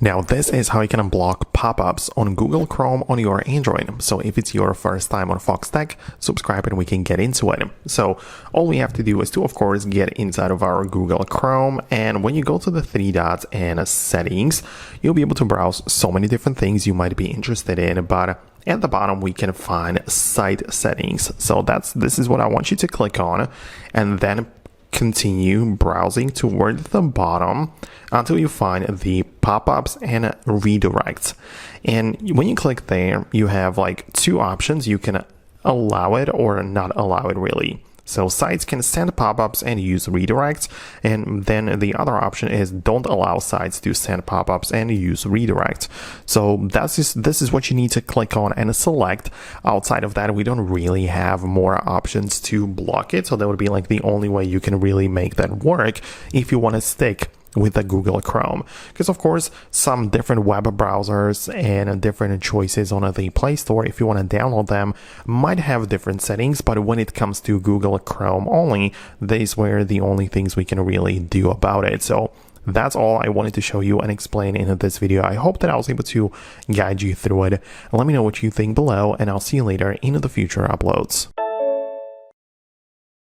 Now, this is how you can unblock pop-ups on Google Chrome on your Android. So if it's your first time on Foxtecc, subscribe and we can get into it. So all we have to do is to, of course, get inside of our Google Chrome. And when you go to the three dots and settings, you'll be able to browse so many different things you might be interested in. But at the bottom, we can find site settings. So this is what I want you to click on, and then continue browsing toward the bottom until you find the pop-ups and redirects. And when you click there, you have like two options. You can allow it or not allow it, really. So sites can send pop-ups and use redirects, and then the other option is don't allow sites to send pop-ups and use redirects. So this is what you need to click on and select. Outside of that, we don't really have more options to block it. So that would be like the only way you can really make that work if you want to stick with the Google Chrome, because of course some different web browsers and different choices on the Play Store, if you want to download them, might have different settings. But when it comes to Google Chrome only, these were the only things we can really do about it. So that's all I wanted to show you and explain in this video. I hope that I was able to guide you through it. Let me know what you think below, and I'll see you later in the future uploads.